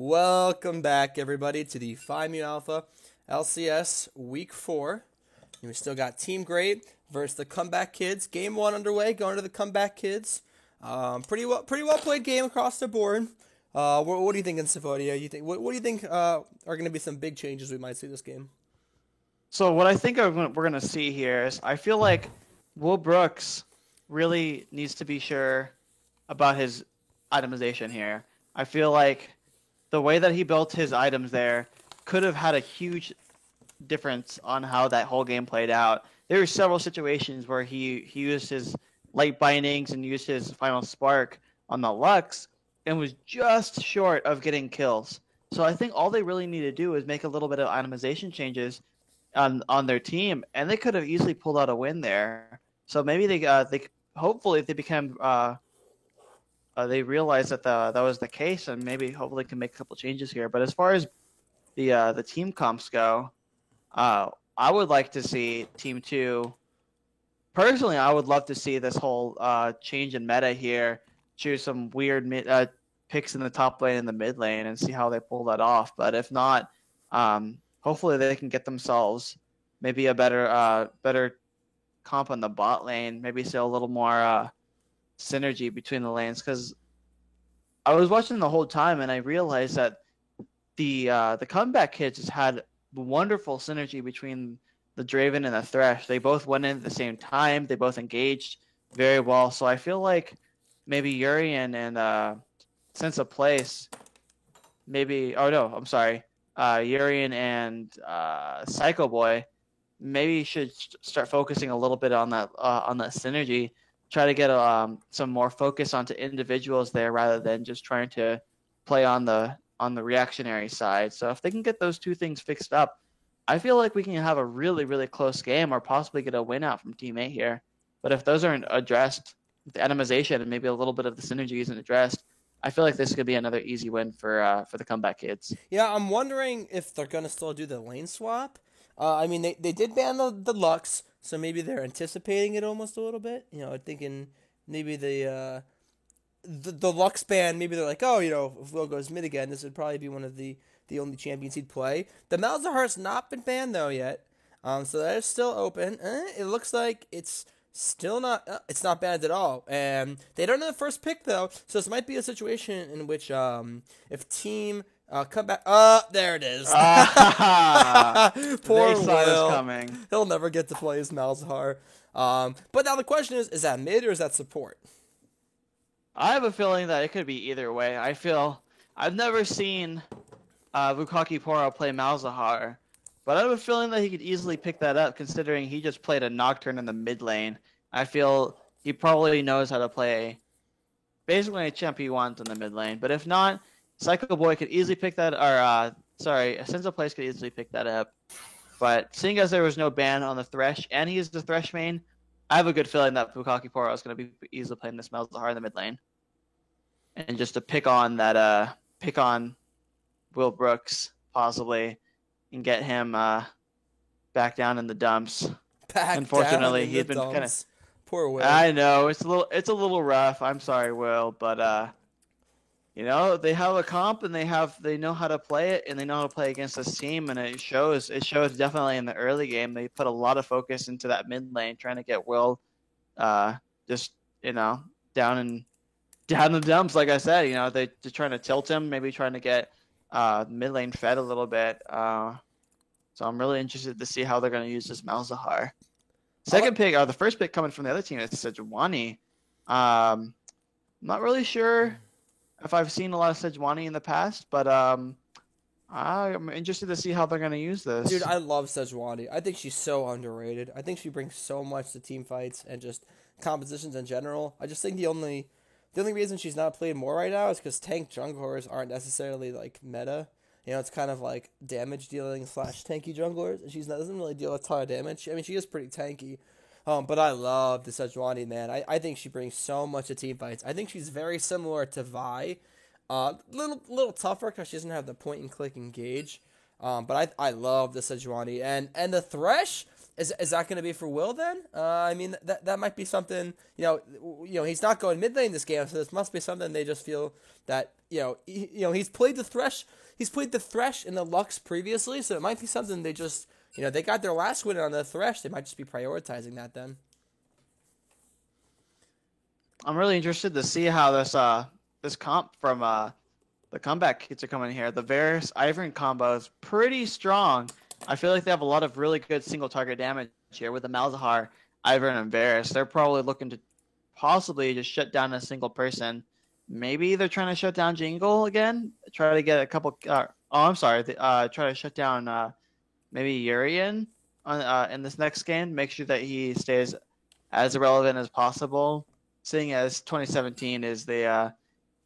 Welcome back, everybody, to the Phi Mu Alpha LCS Week 4. And we still got Team Great versus the Comeback Kids. Game 1 underway, going to the Comeback Kids. Pretty well played game across the board. What do you think, Symphonia? What do you think are going to be some big changes we might see this game? So what I think we're going to see here is I feel like Will Brooks really needs to be sure about his itemization here. I feel like the way that he built his items there could have had a huge difference on how that whole game played out. There were several situations where he used his light bindings and used his final spark on the Lux and was just short of getting kills. So I think all they really need to do is make a little bit of itemization changes on their team, and they could have easily pulled out a win there. So maybe they hopefully if they become they realize that that was the case, and maybe hopefully can make a couple changes here. But as far as the team comps go, I would like to see Team 2. Personally, I would love to see this whole change in meta here. Choose some weird picks in the top lane and the mid lane and see how they pull that off. But if not, hopefully they can get themselves maybe a better comp on the bot lane. Maybe see a little more synergy between the lanes, because I was watching the whole time and I realized that the comeback kids just had wonderful synergy between the Draven and the Thresh. They both went in at the same time. They both engaged very well. So I feel like maybe Urian and Sense of Place, maybe. Oh no, I'm sorry. Urian and Psycho Boy maybe should start focusing a little bit on that synergy. Try to get some more focus onto individuals there rather than just trying to play on the reactionary side. So if they can get those two things fixed up, I feel like we can have a really, really close game or possibly get a win out from Team 8 here. But if those aren't addressed, the atomization and maybe a little bit of the synergy isn't addressed, I feel like this could be another easy win for the comeback kids. Yeah, I'm wondering if they're going to still do the lane swap. I mean, they did ban the Lux, so maybe they're anticipating it almost a little bit. Thinking maybe the Lux ban, maybe they're like, oh, if Will goes mid again, this would probably be one of the only champions he'd play. The Malzahar's not been banned, though, yet. So that is still open. It looks like it's still not, it's not banned at all. And they don't have the first pick, though, so this might be a situation in which if Team... come back. There it is. Poor They saw Will. this coming. He'll never get to play as Malzahar. But now the question is that mid or is that support? I have a feeling that it could be either way. I've never seen Lukaku Poro play Malzahar, but I have a feeling that he could easily pick that up considering he just played a Nocturne in the mid lane. I feel he probably knows how to play basically a champ he wants in the mid lane, but if not, Psycho Boy could easily pick that, or Sense of Place could easily pick that up. But seeing as there was no ban on the Thresh, and he is the Thresh main, I have a good feeling that Lukaku Poro is going to be easily playing this Malzahar in the mid lane. And just to pick on Will Brooks, possibly, and get him back down in the dumps. Unfortunately, he's been kind of... Poor Will. I know, it's a little rough. I'm sorry, Will, but... they have a comp and they know how to play it and they know how to play against this team, and it shows definitely in the early game. They put a lot of focus into that mid lane, trying to get Will just down in the dumps. Like I said, they're trying to tilt him, maybe trying to get mid lane fed a little bit. So I'm really interested to see how they're going to use this Malzahar. The first pick coming from the other team is Sejuani. Not really sure if I've seen a lot of Sejuani in the past, but I'm interested to see how they're going to use this. Dude, I love Sejuani. I think she's so underrated. I think she brings so much to team fights and just compositions in general. I just think the only reason she's not played more right now is because tank junglers aren't necessarily like meta. It's kind of like damage dealing / tanky junglers, and doesn't really deal a ton of damage. I mean, she is pretty tanky. But I love the Sejuani, man. I think she brings so much to team fights. I think she's very similar to Vi. Little tougher because she doesn't have the point and click engage. But I love the Sejuani. And the Thresh Is that going to be for Will then? I mean that might be something. He's not going mid lane this game, so this must be something they just feel that he's played the Thresh. He's played the Thresh and the Lux previously, so it might be something they just they got their last win on the Thresh. They might just be prioritizing that then. I'm really interested to see how this comp from the comeback kids are coming here. The Varus Ivern combo is pretty strong. I feel like they have a lot of really good single target damage here with the Malzahar, Ivern, and Varus. They're probably looking to possibly just shut down a single person. Maybe they're trying to shut down Jingle again. Try to get a couple. Try to shut down maybe Urian in this next game. Make sure that he stays as irrelevant as possible. Seeing as 2017 is the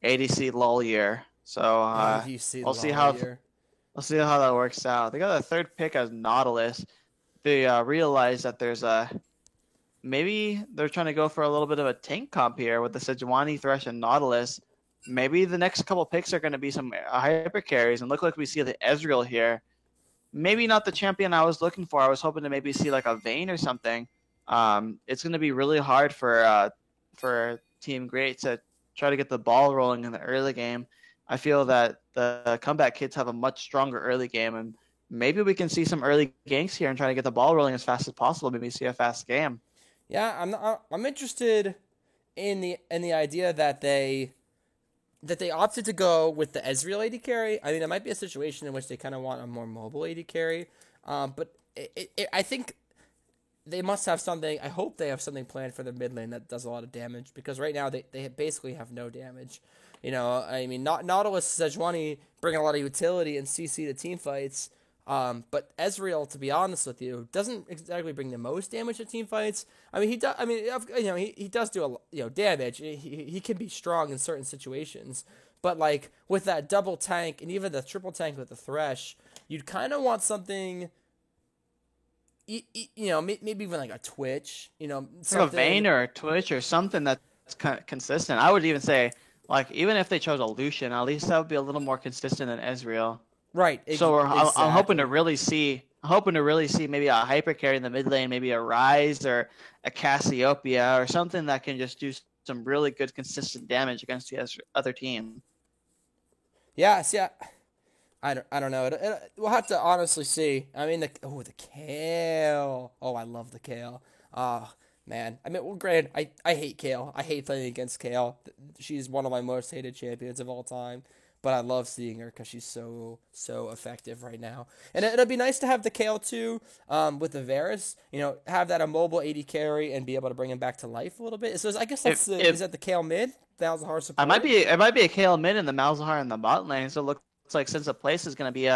ADC lull year, so we'll see how that works out. They got a third pick as Nautilus. They realize that there's maybe they're trying to go for a little bit of a tank comp here with the Sejuani, Thresh, and Nautilus. Maybe the next couple picks are going to be some hyper carries, and look like we see the Ezreal here. Maybe not the champion I was looking for. I was hoping to maybe see like a Vayne or something. It's going to be really hard for Team Great to try to get the ball rolling in the early game. I feel that the comeback kids have a much stronger early game, and maybe we can see some early ganks here and try to get the ball rolling as fast as possible. Maybe see a fast game. Yeah, I'm interested in the idea that they opted to go with the Ezreal AD carry. I mean, it might be a situation in which they kind of want a more mobile AD carry, but I think they must have something. I hope they have something planned for the mid lane that does a lot of damage, because right now they basically have no damage. I mean, Nautilus, Sejuani bring a lot of utility and CC to team fights, but Ezreal, to be honest with you, doesn't exactly bring the most damage to team fights. I mean, he does. I mean, he does do damage. He can be strong in certain situations, but like with that double tank and even the triple tank with the Thresh, you'd kind of want something. Maybe even like a Twitch, something. Like a Vayne or a Twitch or something that's kind of consistent. I would even say, like, even if they chose a Lucian, at least that would be a little more consistent than Ezreal. Right. So I'm hoping to really see maybe a hyper carry in the mid lane, maybe a Ryze or a Cassiopeia or something that can just do some really good consistent damage against the other team. Yeah. See, I don't know. We'll have to honestly see. I mean, the Kayle. Oh, I love the Kayle. Oh, man. I mean, well, granted, I hate Kayle. I hate playing against Kayle. She's one of my most hated champions of all time. But I love seeing her because she's so effective right now. And it'll be nice to have the Kayle too, with the Varus. Have that a mobile AD carry and be able to bring him back to life a little bit. So I guess is that the Kayle mid? Malzahar support? It might be a Kayle mid and the Malzahar in the bot lane. So it looks like since the place is going to be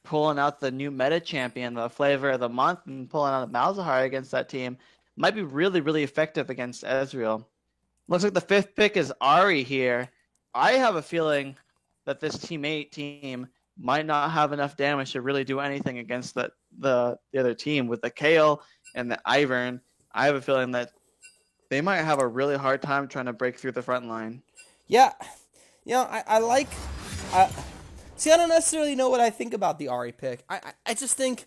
pulling out the new meta champion, the flavor of the month, and pulling out the Malzahar against that team, might be really, really effective against Ezreal. Looks like the fifth pick is Ahri here. I have a feeling that this Team 8 team might not have enough damage to really do anything against the other team. With the Kayle and the Ivern, I have a feeling that they might have a really hard time trying to break through the front line. Yeah. See, I don't necessarily know what I think about the Ahri pick. I just think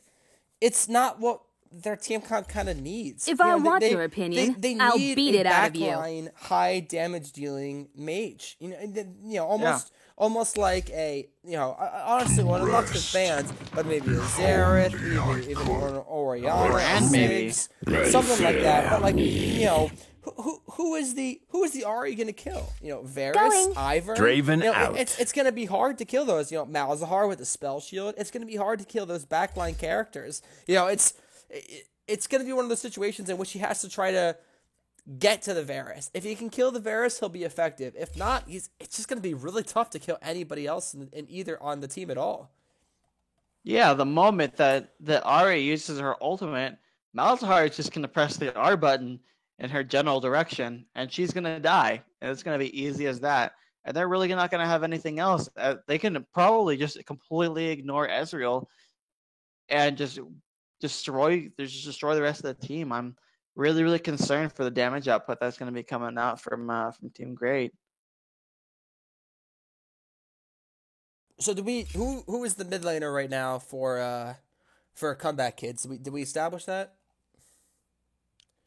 it's not what their team kind of needs. If I want your opinion, I'll beat it out of you. Backline, high damage dealing mage. Almost like a, honestly, one of the Luxus fans, but maybe a Xerath, even an Orianna, maybe something like that. But like, who is the Ahri gonna kill? Varus, Ivern, Draven out. It's gonna be hard to kill those. Malzahar with the spell shield. It's gonna be hard to kill those backline characters. It's gonna be one of those situations in which he has to try to get to the Varus. If he can kill the Varus, he'll be effective. If not, it's just going to be really tough to kill anybody else in either on the team at all. Yeah, the moment that Ahri uses her ultimate, Malzahar is just going to press the R button in her general direction, and she's going to die. And it's going to be easy as that. And they're really not going to have anything else. They can probably just completely ignore Ezreal and just destroy the rest of the team. I'm really, really concerned for the damage output that's going to be coming out from Team Great. So who is the mid laner right now for comeback kids? Did we establish that?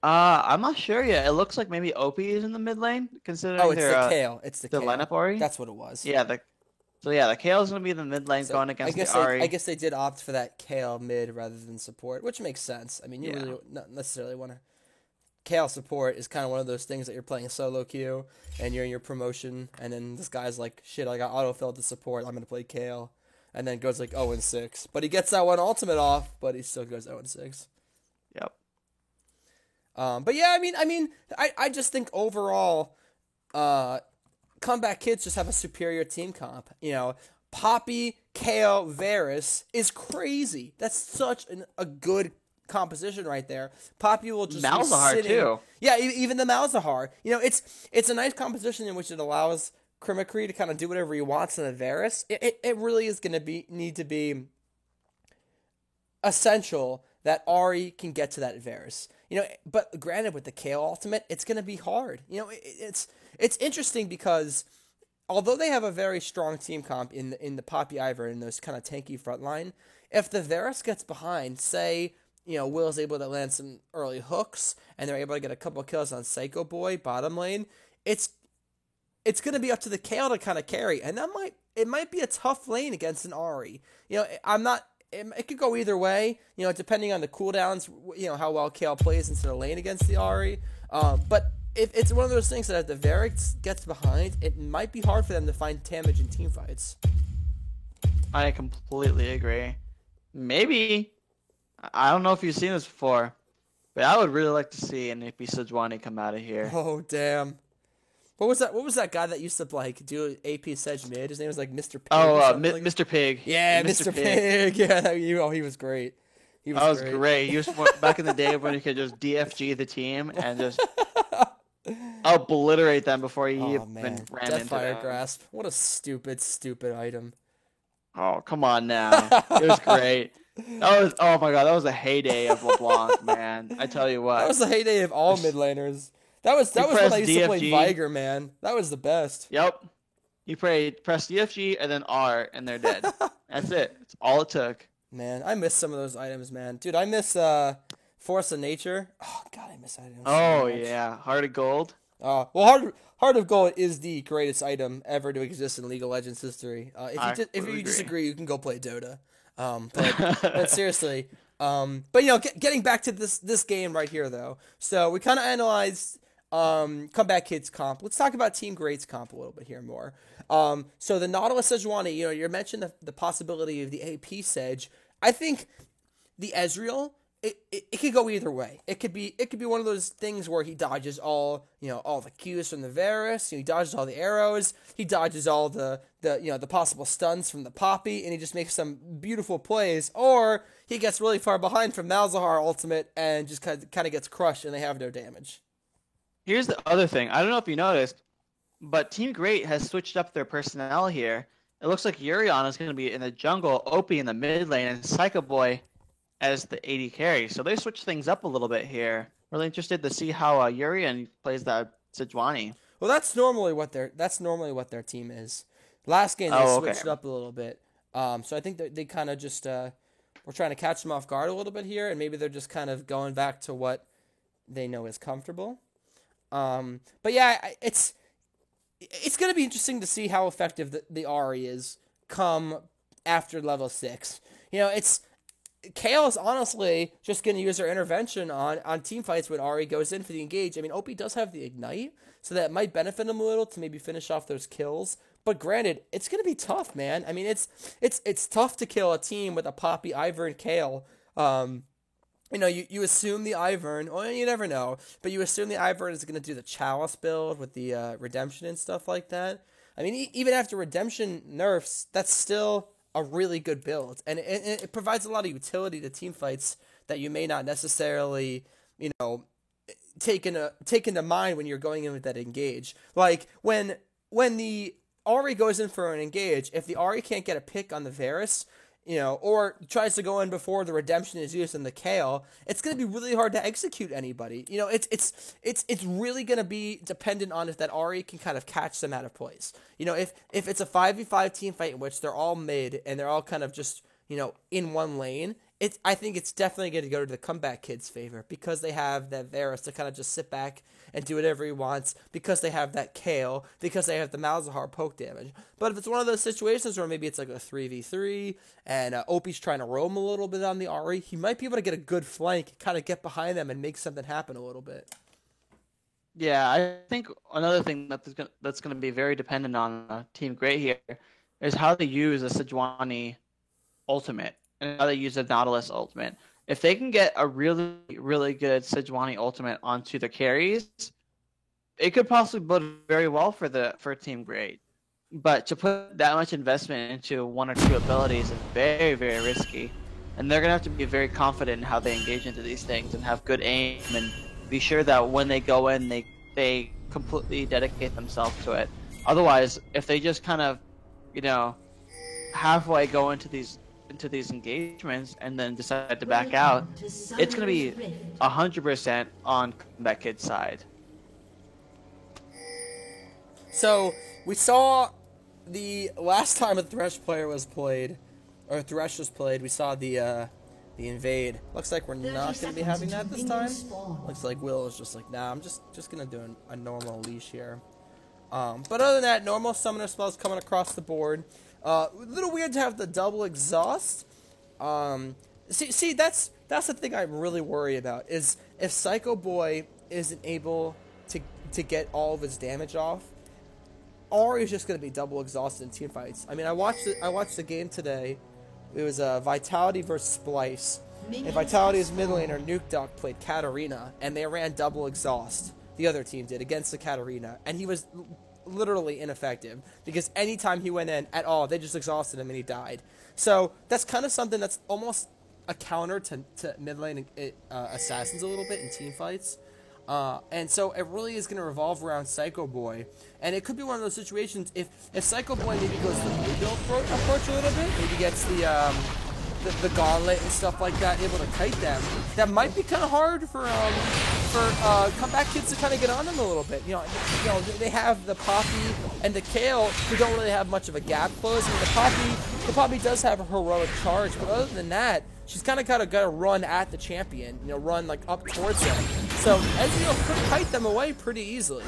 I'm not sure yet. It looks like maybe Opie is in the mid lane, considering Oh, it's the Kale. It's the the Kale. lineup Ori. That's what it was. Yeah, the Kale's gonna be in the mid lane going against the Ahri. I guess they did opt for that Kale mid rather than support, which makes sense. I mean, you really not necessarily want to. Kale support is kind of one of those things that you're playing solo queue and you're in your promotion, and then this guy's like, shit, I got autofilled to support. I'm gonna play Kale, and then goes like 0-6, but he gets that one ultimate off, but he still goes 0-6. Yep. But yeah, I just think overall, Comeback Kids just have a superior team comp. You know, Poppy, Kale, Varus is crazy. That's such a good composition right there. Poppy will just Malzahar too. Yeah, even the Malzahar. You know, it's a nice composition in which it allows Krimakri to kind of do whatever he wants in the Varus. It really is going to need to be essential that Ahri can get to that Varus. You know, but granted, with the Kale ultimate, it's going to be hard. You know, it's interesting because although they have a very strong team comp in the Poppy Ivern and those kind of tanky front line, if the Varus gets behind, say, you know, Will's able to land some early hooks and they're able to get a couple of kills on Psycho Boy bottom lane, it's going to be up to the Kale to kind of carry, and it might be a tough lane against an Ahri. You know, it could go either way, you know, depending on the cooldowns, you know, how well Kale plays into the lane against the Ahri. But if it's one of those things that if the Varix gets behind, it might be hard for them to find damage in team fights. I completely agree. Maybe, I don't know if you've seen this before, but I would really like to see an AP Sejuani come out of here. Oh, damn. What was that guy that used to like do AP Sedge mid? His name was like Mr. Pig. Oh, Mr. Pig. Yeah, Mr. Pig. Yeah, he was great. He was great. He was back in the day when you could just DFG the team and just obliterate them before he even ran into Deathfire them. Grasp. What a stupid item. Oh, come on now. It was great. Oh my god, that was a heyday of LeBlanc, man. I tell you what. That was the heyday of all mid laners. That was when I used to play Viger, man. That was the best. Yep. You press DFG and then R, and they're dead. That's it. That's all it took. Man, I miss some of those items, man. Dude, I miss Force of Nature. Oh, God, I miss items so much. Yeah. Heart of Gold. Well, Heart of Gold is the greatest item ever to exist in League of Legends history. If you disagree, you can go play Dota. But seriously. But, you know, getting back to this game right here, though. So we kind of analyzed Comeback Kids comp. Let's talk about Team Great's comp a little bit here more. So the Nautilus Sejuani, you know, you mentioned the possibility of the AP Sedge. I think the Ezreal, it could go either way. It could be one of those things where he dodges all the Qs from the Varus, he dodges all the arrows, he dodges all the possible stuns from the Poppy, and he just makes some beautiful plays, or he gets really far behind from Malzahar ultimate and just kind of gets crushed and they have no damage. Here's the other thing. I don't know if you noticed, but Team Great has switched up their personnel here. It looks like Yurion is going to be in the jungle, Opie in the mid lane, and Psycho Boy as the AD carry. So they switched things up a little bit here. Really interested to see how Yurion plays that Sejuani. Well, that's normally what their team is. Last game they switched it up a little bit. So I think that they kind of just were trying to catch them off guard a little bit here, and maybe they're just kind of going back to what they know is comfortable. But yeah, it's going to be interesting to see how effective the Ahri is come after level 6. You know, Kale is honestly just going to use her intervention on team fights when Ahri goes in for the engage. I mean, Opie does have the Ignite, so that might benefit him a little to maybe finish off those kills. But granted, it's going to be tough, man. I mean, it's tough to kill a team with a Poppy, Ivern, Kale. You know, you assume the Ivern, well, you never know, but you assume the Ivern is going to do the Chalice build with the Redemption and stuff like that. I mean, even after Redemption nerfs, that's still a really good build, and it provides a lot of utility to team fights that you may not necessarily, you know, take into mind when you're going in with that engage. Like, when the Ahri goes in for an engage, if the Ahri can't get a pick on the Varus, you know, or tries to go in before the Redemption is used in the Kale, it's going to be really hard to execute anybody. You know, it's really going to be dependent on if that Ahri can kind of catch them out of place. You know, if it's a 5v5 team fight in which they're all mid and they're all kind of just, you know, in one lane, I think it's definitely going to go to the comeback kid's favor because they have that Varus to kind of just sit back and do whatever he wants, because they have that Kale, because they have the Malzahar poke damage. But if it's one of those situations where maybe it's like a 3v3 and Opie's trying to roam a little bit on the Ahri, he might be able to get a good flank, kind of get behind them and make something happen a little bit. Yeah, I think another thing that's going to be very dependent on Team Great here is how they use a Sejuani ultimate and how they use a Nautilus ultimate. If they can get a really, really good Sejuani ultimate onto the carries, it could possibly bode very well for Team Great. But to put that much investment into one or two abilities is very, very risky. And they're going to have to be very confident in how they engage into these things and have good aim and be sure that when they go in, they completely dedicate themselves to it. Otherwise, if they just kind of, halfway go into these engagements and then decide to back out, it's going to be 100% on that kid's side. So we saw the last time a Thresh player was played, or Thresh was played, we saw the invade. Looks like we're not going to be having that this time. Looks like Will is just like, nah, I'm just going to do a normal leash here. But other than that, normal summoner spells coming across the board. A little weird to have the double exhaust. See, that's the thing I'm really worried about, is if Psycho Boy isn't able to get all of his damage off, or he's just going to be double exhausted in team fights. I mean, I watched the game today. It was Vitality versus Splice. And Vitality's mid laner, Nuke Duck, played Katarina, and they ran double exhaust. The other team did, against the Katarina. And he was literally ineffective, because anytime he went in at all, they just exhausted him and he died. So that's kind of something that's almost a counter to mid lane assassins a little bit in team fights. And so it really is going to revolve around Psycho Boy. And it could be one of those situations, if Psycho Boy maybe goes the blue approach a little bit, maybe gets the gauntlet and stuff like that, able to kite them, that might be kind of hard for comeback kids to kind of get on them a little bit. They have the Poppy and the Kale, who don't really have much of a gap close. I mean, the Poppy does have a heroic charge, but other than that, she's kind of got to run at the champion, run like up towards him. So Ezreal could kite them away pretty easily.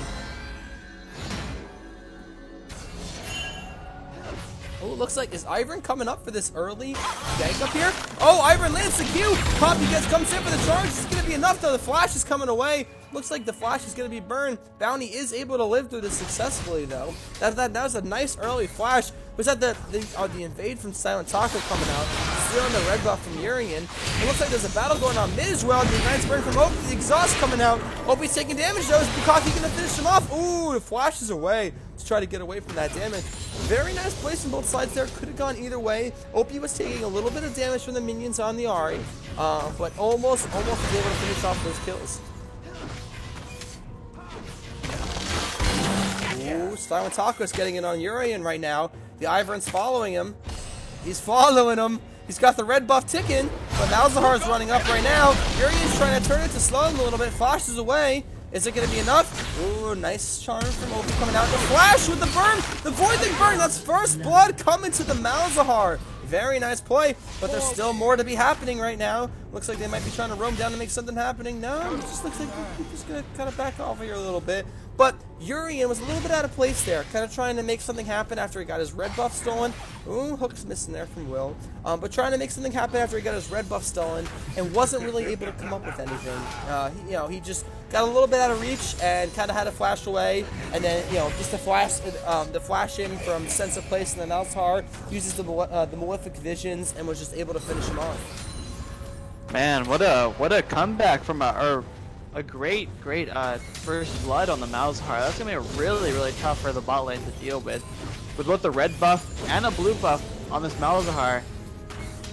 Oh, it looks like, is Ivern coming up for this early gank up here? Oh, Ivern lands the Q. Poppy comes in for the charge. It's going to be enough, though. The flash is coming away. Looks like the flash is going to be burned. Bounty is able to live through this successfully, though. That was a nice early flash. Was that the invade from Silent Taco coming out? Stealing the red buff from Urian. It looks like there's a battle going on mid as well. The Ignite's burn from Opie. The exhaust coming out. Opie's taking damage, though. Is Bukaki going to finish him off? Ooh, the flash is away to try to get away from that damage. Very nice place on both sides there. Could have gone either way. Opie was taking a little bit of damage from the minions on the Ahri, but almost was able to finish off those kills. Ooh, Silent Taco's getting in on Urian right now. The Ivern's following him. He's following him. He's got the red buff ticking, but Malzahar is running up right now. Urian's trying to turn it to slow him a little bit. Flashes away. Is it going to be enough? Ooh, nice charm from Opie coming out. The flash with the burn! The Voidling burn! That's first blood coming to the Malzahar. Very nice play, but there's still more to be happening right now. Looks like they might be trying to roam down to make something happening. No, it just looks like we're just going to kind of back off here a little bit. But Urian was a little bit out of place there, kind of trying to make something happen after he got his red buff stolen. Ooh, hook's missing there from Will. But trying to make something happen after he got his red buff stolen and wasn't really able to come up with anything. He just got a little bit out of reach and kind of had to flash away. And then, just the flash in from Sense of Place and then Malzahar uses the Malefic Visions and was just able to finish him off. Man, what a comeback from a great first blood on the Malzahar. That's gonna be really, really tough for the bot lane to deal with both the red buff and a blue buff on this Malzahar.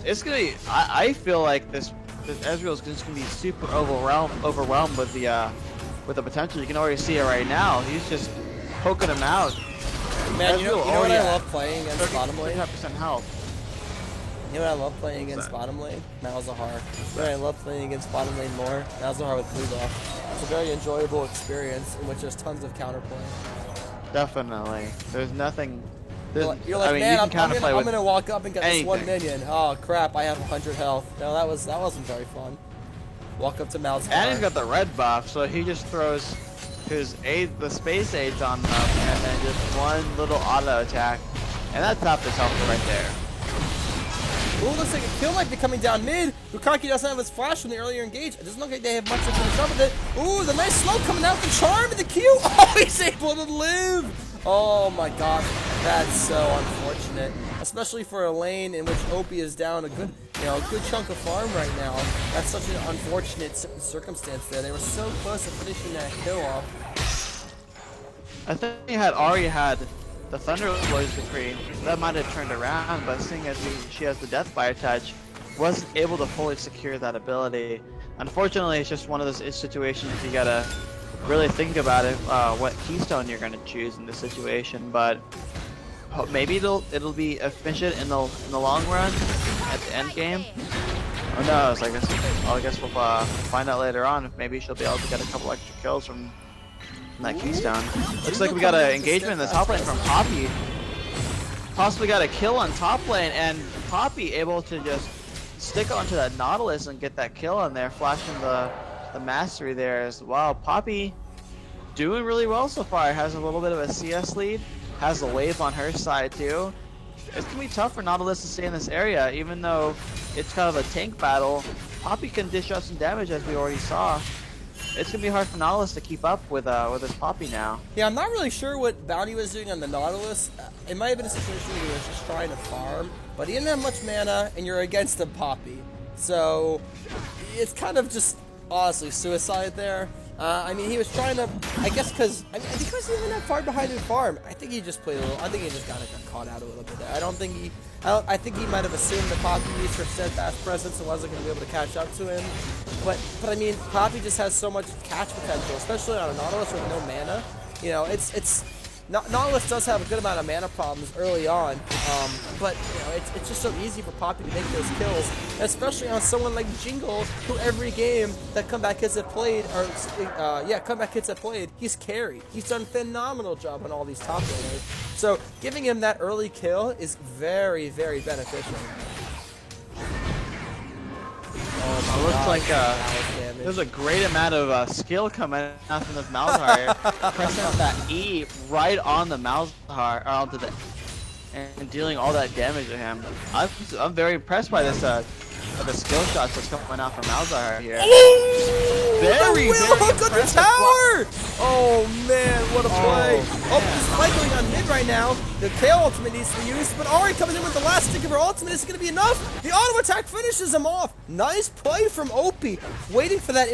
It's gonna be. I feel like this Ezreal is just gonna be super overwhelmed with the potential. You can already see it right now. He's just poking him out. Man, you know what I love playing against bottom lane? 35% health. You know what I love playing against bottom lane? Malzahar. You know what I love playing against bottom lane more? Malzahar with blue buff. It's a very enjoyable experience in which there's tons of counterplay. Definitely. There's nothing You're like, I mean, man, you can I'm gonna walk up and get anything. this 1 minion. Oh crap, I have 100 health. No, that wasn't very fun. Walk up to Malzahar. And he's got the red buff, so he just throws the space aids on them, and then just one little auto attack, and that topped his health right there. Ooh, looks like a kill might be coming down mid. Lukaku doesn't have his flash from the earlier engage. It doesn't look like they have much to finish up with it. Ooh, the nice slow coming out, the charm and the Q. Oh, he's able to live. Oh my gosh, that's so unfortunate, especially for a lane in which Opie is down a good chunk of farm right now. That's such an unfortunate circumstance there. They were so close to finishing that kill off. I think Ahri had the Thunder Lord's Decree. That might have turned around, but seeing as she has the Deathfire touch, wasn't able to fully secure that ability. Unfortunately, it's just one of those situations you gotta really think about it, what keystone you're gonna choose in this situation. But maybe it'll be efficient in the long run at the end game. Oh no, I guess we'll find out later on if maybe she'll be able to get a couple extra kills from that keystone. Looks like we got an engagement in the top lane from Poppy. Possibly got a kill on top lane, and Poppy able to just stick onto that Nautilus and get that kill on there, flashing the mastery there as well. Poppy doing really well so far. Has a little bit of a CS lead. Has the wave on her side too. It's gonna be tough for Nautilus to stay in this area, even though it's kind of a tank battle. Poppy can dish out some damage, as we already saw. It's gonna be hard for Nautilus to keep up with his Poppy now. Yeah, I'm not really sure what Bounty was doing on the Nautilus. It might have been a situation where he was just trying to farm, but he didn't have much mana, and you're against the Poppy. So it's kind of just honestly suicide there. I mean, he was trying to, I guess, because he wasn't even that far behind in farm. I think he just played a little. I think he just got caught out a little bit there. I think he might have assumed that Poppy used her steadfast presence and wasn't going to be able to catch up to him. But I mean, Poppy just has so much catch potential, especially on a Nautilus with no mana. You know, Nautilus does have a good amount of mana problems early on, but it's just so easy for Poppy to make those kills, especially on someone like Jingle, who every game that Comeback Kids have played, he's carried. He's done a phenomenal job on all these top laners. So giving him that early kill is very, very beneficial. It looks like there's a great amount of skill coming out from this Malzahar. Pressing that E right on the Malzahar, and dealing all that damage to him. I'm very impressed by this the skill shots that's coming out from Malzahar here. Very hook on the tower! Oh man, what a play! Oh, he's cycling on mid right now. The Kayle ultimate needs to be used, but Ahri coming in with the last stick of her ultimate. Is it going to be enough? The auto attack finishes him off. Nice play from Opie, waiting for that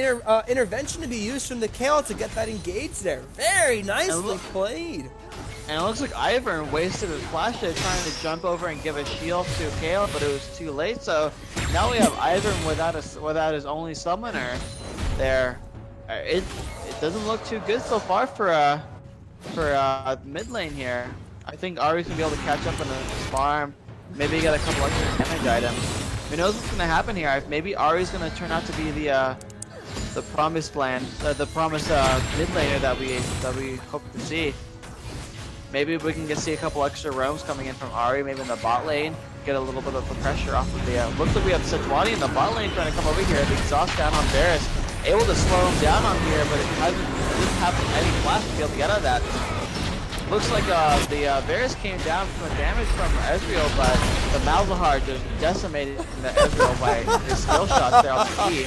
intervention to be used from the Kayle to get that engaged there. Very nicely played. And it looks like Ivern wasted his flash there trying to jump over and give a shield to Kayle, but it was too late. So now we have Ivern without his only summoner there. It doesn't look too good so far for mid lane here. I think Ahri's gonna be able to catch up on the farm. Maybe get a couple extra damage items. Who knows what's gonna happen here? Maybe Ahri's gonna turn out to be the promised land, the promised mid laner that we hope to see. Maybe we can see a couple extra roams coming in from Ahri, maybe in the bot lane, get a little bit of the pressure off of the. Looks like we have Sejuani in the bot lane trying to come over here. The exhaust down on Varus, able to slow him down on here, but it doesn't have any flash to be able to get out of that. Looks like the Varus came down from the damage from Ezreal, but the Malzahar just decimated the Ezreal by his skill shots there on the key.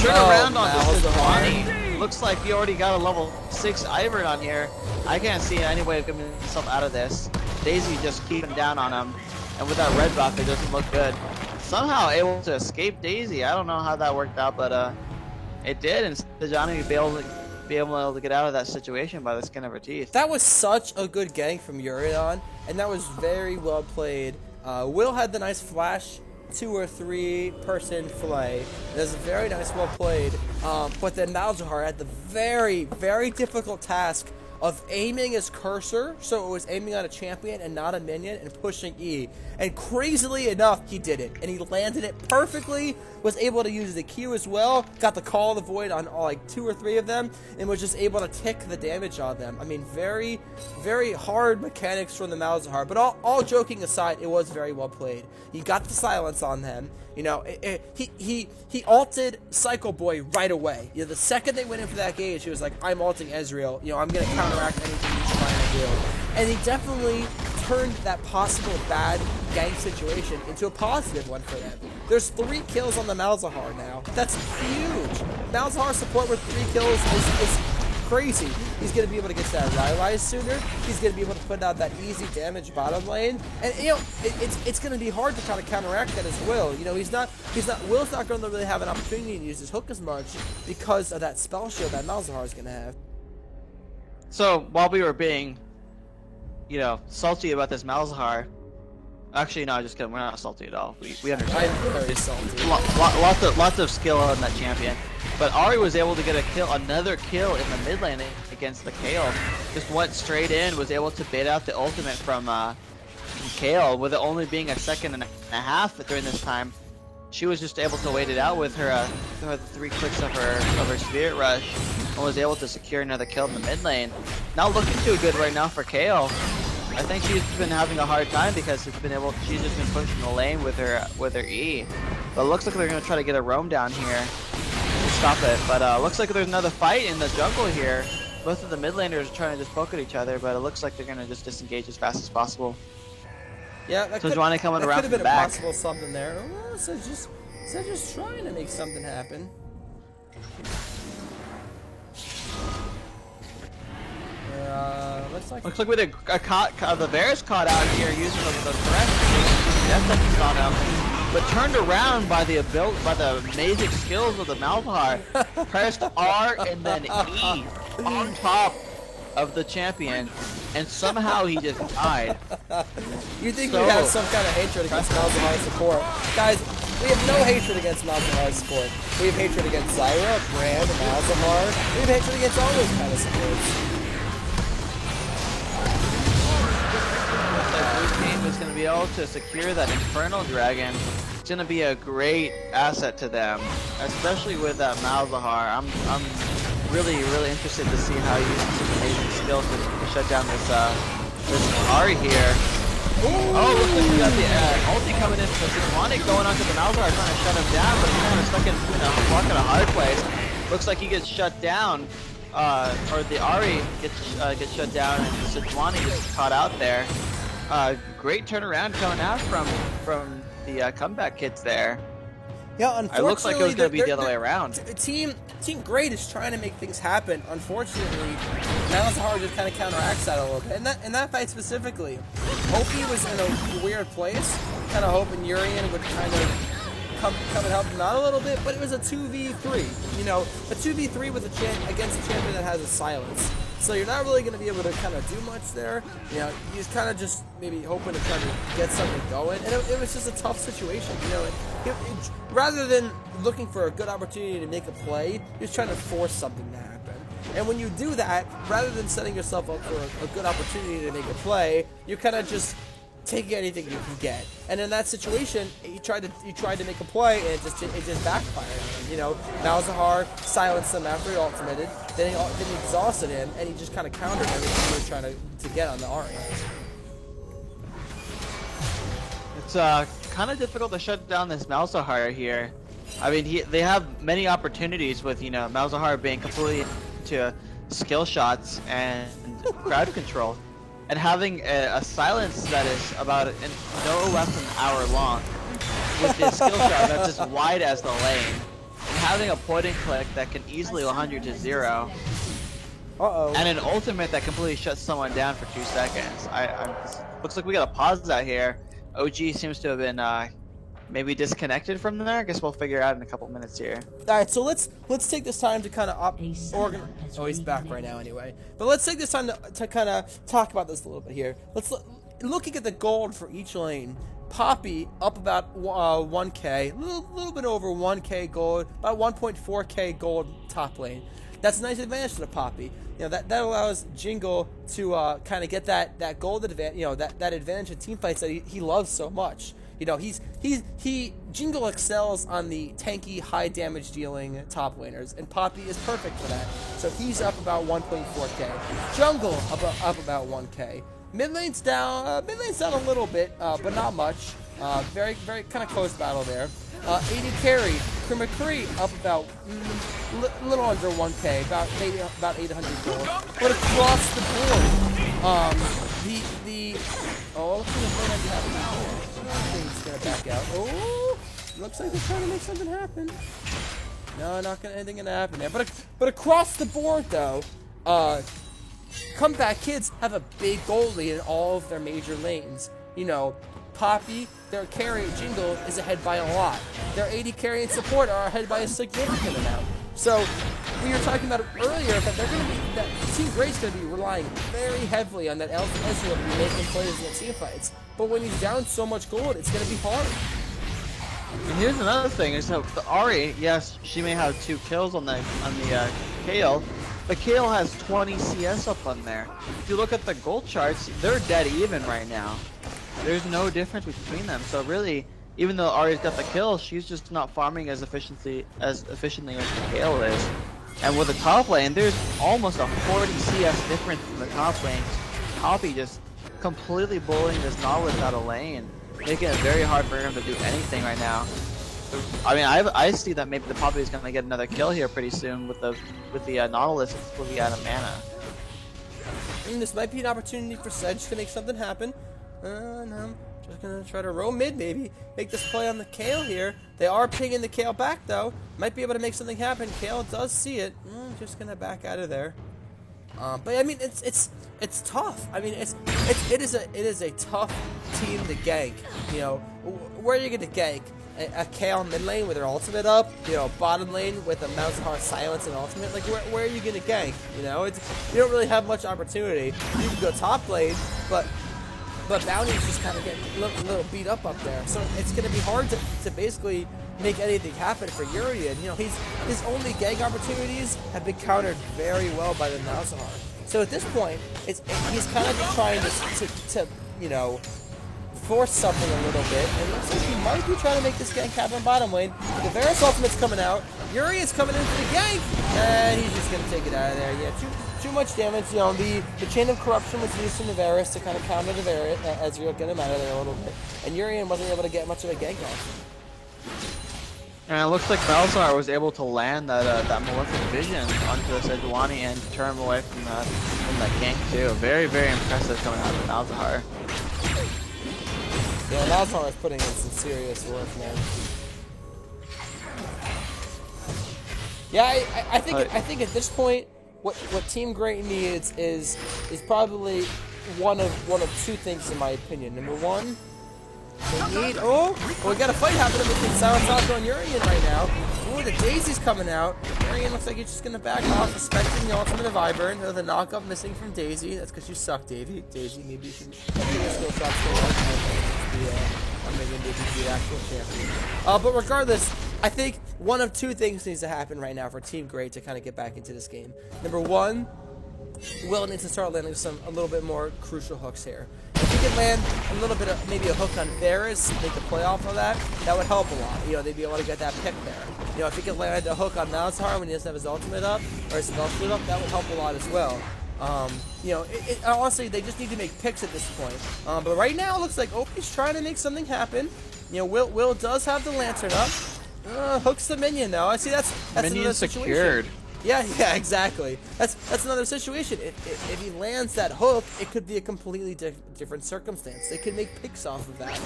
Turn around on this Sejuani. Looks like he already got a level 6 Ivern on here. I can't see any way of getting himself out of this. Daisy just keeping down on him, and with that red buff, it doesn't look good. Somehow able to escape Daisy. I don't know how that worked out, but it did, and Sejuani be able to get out of that situation by the skin of her teeth. That was such a good gank from Urion, and that was very well played. Will had the nice flash 2 or 3 person flay. It was very nice, well played. But then Malzahar had the very, very difficult task of aiming his cursor so it was aiming on a champion and not a minion and pushing E. And crazily enough, he did it. And he landed it perfectly, was able to use the Q as well, got the Call of the Void on like 2 or 3 of them, and was just able to tick the damage on them. I mean, very, very hard mechanics from the Malzahar. But all joking aside, it was very well played. He got the silence on them. You know, he ulted Psycho Boy right away. You know, the second they went in for that gauge, he was like, I'm ulting Ezreal. You know, I'm going to counteract anything he's trying to do. And he definitely turned that possible bad gank situation into a positive one for them. There's 3 kills on the Malzahar now. That's huge. Malzahar support with 3 kills is crazy. He's going to be able to get to that Rylai sooner. He's going to be able to put out that easy damage bottom lane. And, you know, it's going to be hard to kind of counteract that as Will. You know, Will's not going to really have an opportunity to use his hook as much because of that spell shield that Malzahar is going to have. So, while we were being, you know, salty about this Malzahar, actually, no, just kidding. We're not salty at all. We understand. I'm very salty. Lots of skill on that champion. But Ahri was able to get another kill in the mid lane against the Kayle. Just went straight in, was able to bait out the ultimate from Kayle, with it only being a second and a half during this time. She was just able to wait it out with her 3 clicks of her Spirit Rush, and was able to secure another kill in the mid lane. Not looking too good right now for Kayle. I think she's been having a hard time because she's just been pushing the lane with her E. But it looks like they're gonna try to get a roam down here to stop it. But looks like there's another fight in the jungle here. Both of the mid laners are trying to just poke at each other, but it looks like they're gonna just disengage as fast as possible. Yeah, that Sejuani coming around from the back. Could have been a possible something there. Well, so just trying to make something happen. Looks like with the Varus caught out here using the correct death touches on him, but turned around by the amazing skills of the Malzahar. Pressed R and then E on top of the champion, and somehow he just died. You think we have some kind of hatred against Malzahar support? Guys, we have no hatred against Malzahar support. We have hatred against Zyra, Brand, Malzahar. We have hatred against all those kind of supports. Is going to be able to secure that Infernal Dragon. It's going to be a great asset to them, especially with that Malzahar. I'm really interested to see how he uses his amazing skills to shut down this Ahri here. Oh, looks like we got the ulti coming in for Sejuani going onto the Malzahar, trying to shut him down, but he's kind of stuck in, you know, rock in a hard place. Looks like he gets shut down, or the Ahri gets shut down, and Sejuani gets caught out there. Great turnaround coming out from the comeback kids there. Yeah, unfortunately, it looks like it was going to be the other way around. Team Great is trying to make things happen. Unfortunately, Malzahar just kind of counteracts that a little bit. And that fight specifically, Hopi was in a weird place. Kind of hoping Urian would kind of come and help him out a little bit, but it was a 2v3. You know, a 2v3 with against a champion that has a silence. So you're not really going to be able to kind of do much there. You know, he's kind of just maybe hoping to try to get something going. And it was just a tough situation. You know, rather than looking for a good opportunity to make a play, you're trying to force something to happen. And when you do that, rather than setting yourself up for a good opportunity to make a play, you're kind of just taking anything you can get. And in that situation, he tried to make a play, and it just backfired on him. You know, Malzahar silenced him after he ultimated, then he exhausted him, and he just kind of countered everything he was trying to get on the Ahri. It's kind of difficult to shut down this Malzahar here. I mean, they have many opportunities with, you know, Malzahar being completely into skill shots and crowd control. And having a silence that is about no less than an hour long, with this skill shot that's as wide as the lane, and having a point and click that can easily 100 to 0, and an ultimate that completely shuts someone down for 2 seconds. Looks like we got a pause that here. OG seems to have been maybe disconnected from there. I guess we'll figure it out in a couple minutes here. Alright, so let's take this time to kind of organize. Oh, he's back right now anyway. But let's take this time to kind of talk about this a little bit here. Looking at the gold for each lane. Poppy up about 1k, a little bit over 1k gold, about 1.4k gold top lane. That's a nice advantage to the Poppy. that allows Jingle to kind of get that gold advantage, that advantage in team fights that he loves so much. Jingle excels on the tanky, high damage dealing top laners, and Poppy is perfect for that. So he's up about 1.4k. Jungle up about 1k. Mid lane's down a little bit, but not much. Very kind of close battle there. AD carry, McCree up about a little under 1k, about 800 gold. But across the board, looks like the play might be happening here. Thing's gonna back out. Oh, looks like they're trying to make something happen. No, anything gonna happen there. But across the board though, Comeback Kids have a big gold lead in all of their major lanes. Poppy, their carry, Jingle, is ahead by a lot. Their AD carry and support are ahead by a significant amount. So, we were talking about it earlier that Team Great's going to be relying very heavily on that Ezreal to be making plays in the team fights. But when he's down so much gold, it's going to be hard. And here's another thing: is that the Ahri, yes, she may have 2 kills on the Kayle, but Kayle has 20 CS up on there. If you look at the gold charts, they're dead even right now. There's no difference between them. So really, even though Ahri's got the kill, she's just not farming as efficiently as Kayle is. And with the top lane, there's almost a 40 CS difference in the top lane. Poppy just completely bullying this Nautilus out of lane, making it very hard for him to do anything right now. I mean, I see that maybe the Poppy is going to get another kill here pretty soon with the Nautilus. It's will be out of mana. This might be an opportunity for Sedge to make something happen. No, just gonna try to roam mid, maybe make this play on the Kayle here. They are pinging the Kayle back though. Might be able to make something happen. Kayle does see it. Just gonna back out of there. But I mean, it's tough. I mean, it is a tough team to gank. Where are you gonna gank? A Kayle mid lane with her ultimate up, bottom lane with a Malzahar silence and ultimate. Like, where are you gonna gank? You don't really have much opportunity. You can go top lane, but Bounty's just kind of getting a little beat up there. So it's going to be hard to basically make anything happen for Urian. His only gank opportunities have been countered very well by the Malzahar. So at this point, he's kind of trying to force something a little bit. And it looks like he might be trying to make this gank happen bottom lane. The Varus ultimate's coming out. Urian's coming in for the gank. And he's just going to take it out of there. Yeah, too much damage. The Chain of Corruption was used from the Varus to kind of counter the Varus, Ezreal, get him out of there a little bit. And Urian wasn't able to get much of a gank off. And it looks like Malzahar was able to land that Malefic Vision onto the Sejuani and turn him away from that gank too. Very, very impressive coming out of Malzahar. Yeah, Malzahar is putting in some serious work, man. Yeah, I think at this point, what Team Great needs is probably one of 2 things in my opinion. Number 1, they need we got a fight happening between Sarasaka and Urian right now. The Daisy's coming out. Urian looks like he's just gonna back off, expecting the ultimate of Ivern. The knockup missing from Daisy. That's because you suck, Daisy. Maybe you should do a skill shot maybe be the actual champion. But regardless, I think one of 2 things needs to happen right now for Team Great to kind of get back into this game. Number 1, Will needs to start landing a little bit more crucial hooks here. If he could land a little bit of maybe a hook on Varus, make a play off of that would help a lot. They'd be able to get that pick there. If he could land a hook on Malzahar when he doesn't have his ultimate up or his spell slip up, that would help a lot as well. Honestly, they just need to make picks at this point. But right now, it looks like Opie's trying to make something happen. Will does have the lantern up. Hooks the minion though. I see that's minion secured. Yeah, exactly. That's another situation. If he lands that hook, it could be a completely different circumstance. They can make picks off of that.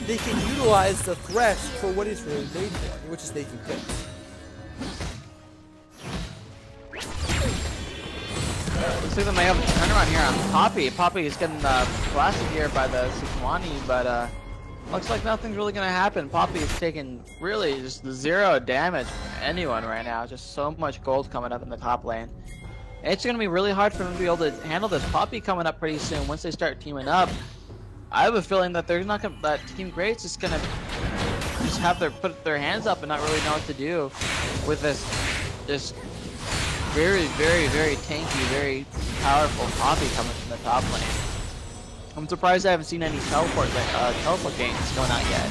They can utilize the thresh for what it's really made for, which is making picks. Looks like they may have a turnaround here on Poppy. Poppy is getting blasted here by the Sejuani, but looks like nothing's really going to happen. Poppy is taking really just 0 damage from anyone right now. Just so much gold coming up in the top lane. It's going to be really hard for them to be able to handle this. Poppy coming up pretty soon once they start teaming up. I have a feeling that they're not gonna, that Team Great's just going to put their hands up and not really know what to do with this very, very, very tanky, very powerful Poppy coming from the top lane. I'm surprised I haven't seen any teleport games going out yet.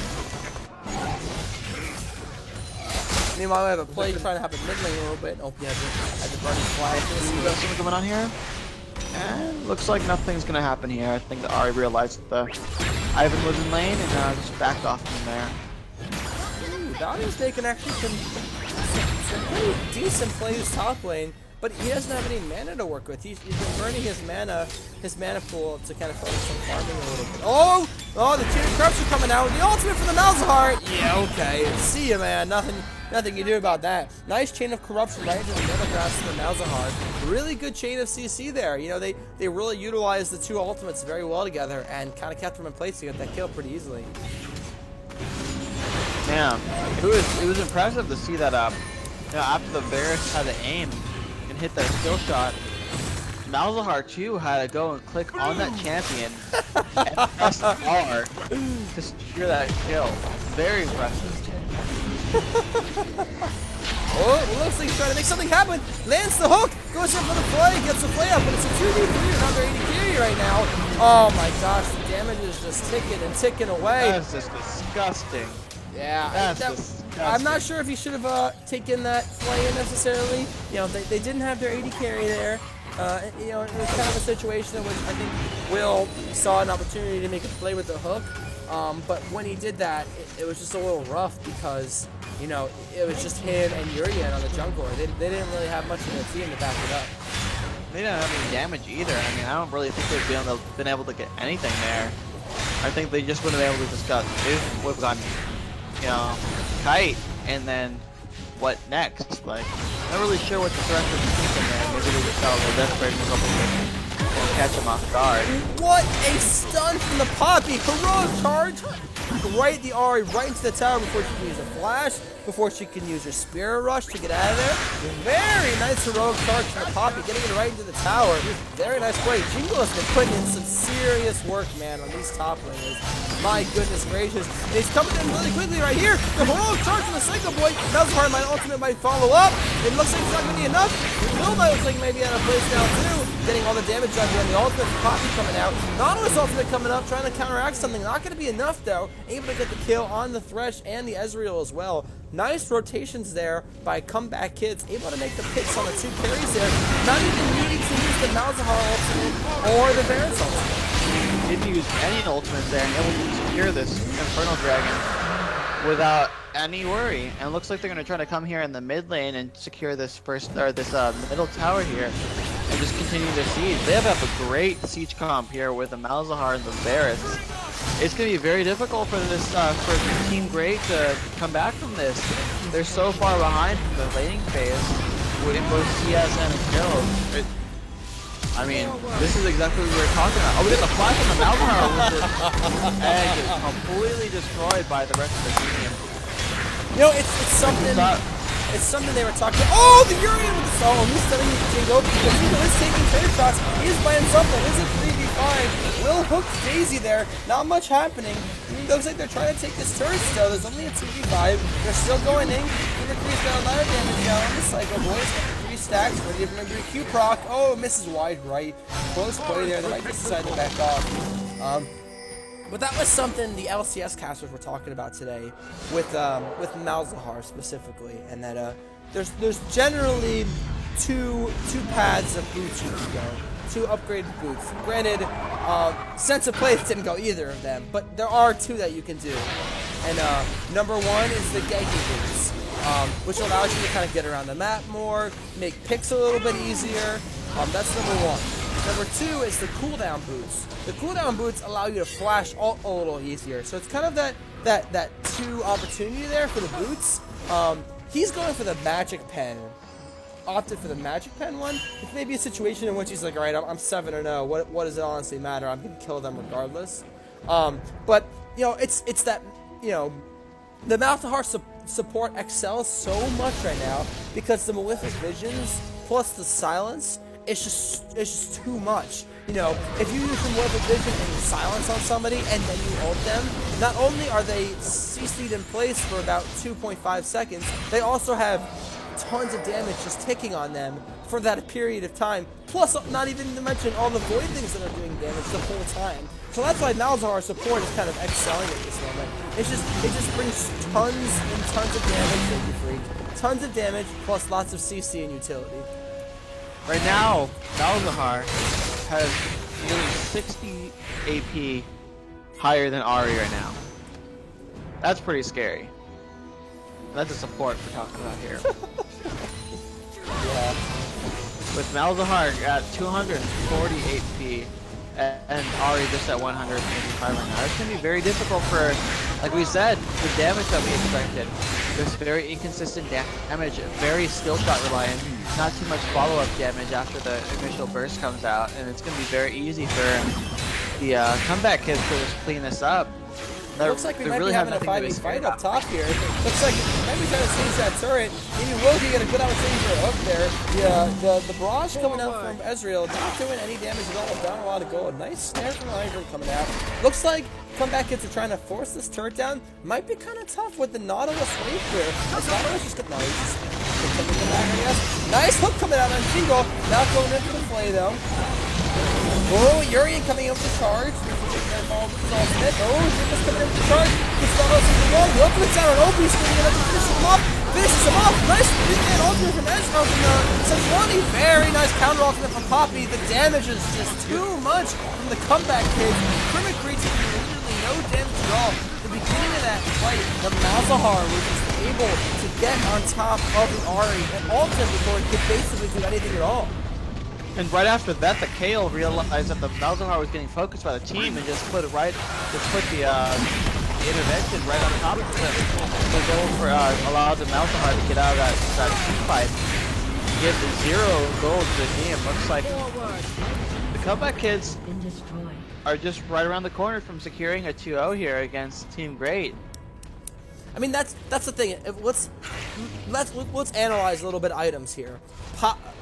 Meanwhile, we have a play trying to have a mid lane a little bit. Oh, yeah, has a burning flag. Got something going on here? And looks like nothing's gonna happen here. I think that Ahri realized that Ivan was in lane and just backed off from there. Ooh, Dahlia's making actually some pretty decent plays top lane, but he doesn't have any mana to work with. He's been burning his mana pool to kind of focus on farming a little bit. Oh, the chain of corruption coming out. The ultimate for the Malzahar. Yeah, okay. See ya, man. Nothing you do about that. Nice chain of corruption right into the middle grass of the Malzahar. Really good chain of CC there. You know, they really utilized the two ultimates very well together and kind of kept them in place to get that kill pretty easily. Damn, it was impressive to see that after the Varus had to aim and hit that kill shot, Malzahar too had to go and click on that champion and press R to secure that kill. Very impressive. Oh, it looks like he's trying to make something happen. Lands the hook, goes in for the play, gets the play up, but it's a 2v3, another 80 carry right now. Oh my gosh, the damage is just ticking and ticking away. That's just disgusting. Yeah, that's disgusting. I'm not sure if he should have taken that play in necessarily. You know, they didn't have their 80 carry there. You know, it was kind of a situation in which I think Will saw an opportunity to make a play with the hook. But when he did that, it was just a little rough because, you know, it was just him and Urian on the jungler. They didn't really have much of a team to back it up. They didn't have any damage either. I mean, I don't really think they've been able to get anything there. I think they just would have been able to just would have gotten, you know, Kite, and then what next? Like, I'm not really sure what the threat was thinking there. Maybe they just got a little desperate and was able to catch him off guard. What a stun from the Poppy! Heroic charge! Right the Ahri right into the tower before she can use a flash, before she can use her Spirit Rush to get out of there. Very nice heroic charge from the Poppy, getting it right into the tower. Very nice play. Jingle has been putting in some serious work, man, on these top laners. My goodness gracious. And he's coming in really quickly right here. The heroic charge from the Psycho Boy. Malzahar, my ultimate might follow up. It looks like it's not going to be enough. Nobody looks like maybe out of place now too. Getting all the damage done here on the ultimate from Poppy coming out. Nautilus ultimate coming up, trying to counteract something. Not going to be enough though. Able to get the kill on the Thresh and the Ezreal as well. Nice rotations there by Comeback Kids. Able to make the picks on the two carries there. Not even needing to use the Malzahar ultimate or the Varus ultimate. Didn't use any ultimate there and able to secure this Infernal Dragon without any worry. And it looks like they're going to try to come here in the mid lane and secure this middle tower here and just continue their siege. They have a great siege comp here with the Malzahar and the Varus. It's going to be very difficult for this for Team Great to come back from this. They're so far behind from the laning phase with both CS and kills. I mean, this is exactly what we were talking about. Oh, we got the flash on the Malzahar and it's completely destroyed by the rest of the team. You know, it's something. It's something they were talking about. Oh, the Urian with the solo. He's stunning Jingle. But Jingle is taking trade shots. He is playing something. This is 3v5. Will hooks Daisy there. Not much happening. It looks like they're trying to take this turret still. There's only a 2v5. They're still going in. Fever 3's got a lot of damage down on the Psycho Boys. 3 stacks. Ready to remember Q proc. Oh, misses wide right. Close play there. They might just decide to back off. But that was something the LCS casters were talking about today with Malzahar specifically, and that there's generally two paths of boots you can go, 2 upgraded boots. Granted, Sense of Place didn't go either of them, but there are 2 that you can do. And number 1 is the Genki boots, which allows you to kind of get around the map more, make picks a little bit easier. That's number 1. Number 2 is the cooldown boots. The cooldown boots allow you to flash ult a little easier. So it's kind of that 2 opportunity there for the boots. He's going for the magic pen. Opted for the magic pen one. It may be a situation in which he's like, all right, I'm 7-0. What does it honestly matter? I'm gonna kill them regardless. But you know, it's that, you know, the Malzahar support excels so much right now because the Malefic Visions plus the silence. It's just too much. You know, if you use the Malefic Vision and you silence on somebody and then you ult them, not only are they CC'd in place for about 2.5 seconds, they also have tons of damage just ticking on them for that period of time. Plus, not even to mention all the void things that are doing damage the whole time. So that's why Malzahar's support is kind of excelling at this moment. It just brings tons and tons of damage. Thank you, Freak. Tons of damage plus lots of CC and utility. Right now, Malzahar has nearly 60 AP higher than Ahri right now. That's pretty scary. That's a support we're talking about here. Yeah. With Malzahar at 240 HP and Ahri just at 185 right now, it's going to be very difficult for, like we said, the damage that we expected. There's very inconsistent damage, very skill shot reliant, not too much follow-up damage after the initial burst comes out, and it's going to be very easy for the comeback kids to just clean this up. Looks like we might be having a 5v fight up top here. Looks like we might be trying to stage that turret. Maybe Wilkie get a good opportunity up there. Yeah, the barrage coming out from Ezreal, not doing any damage at all, down a lot of gold. Nice snare from Hydra coming out. Looks like comeback kids are trying to force this turret down. Might be kind of tough with the Nautilus wave here. As Nautilus just got nice. Nice hook coming out on Jingle. Not going into the play though. Oh, Urian coming in with the charge. Oh, Jingle's coming in with the charge. Gets Nautilus in the wall. Wilkman's out on Opie, so he's going to finish him off. Finishes him off. Nice. And ultimate from Ezreal from Sejuani. Very nice counter ultimate from Poppy. The damage is just too much from the comeback kids. Primic Creature literally no damage at all. The beginning of that fight, the Malzahar was just able to get on top of the Ahri and ultimate before it could basically do anything at all. And right after that, the Kayle realized that the Malzahar was getting focused by the team and just put the intervention right on top of it. The goal for allowed the Malzahar to get out of that team fight. Give 0 gold to the game. Looks like the comeback kids are just right around the corner from securing a 2-0 here against Team Great. I mean, that's the thing. Let's analyze a little bit of items here.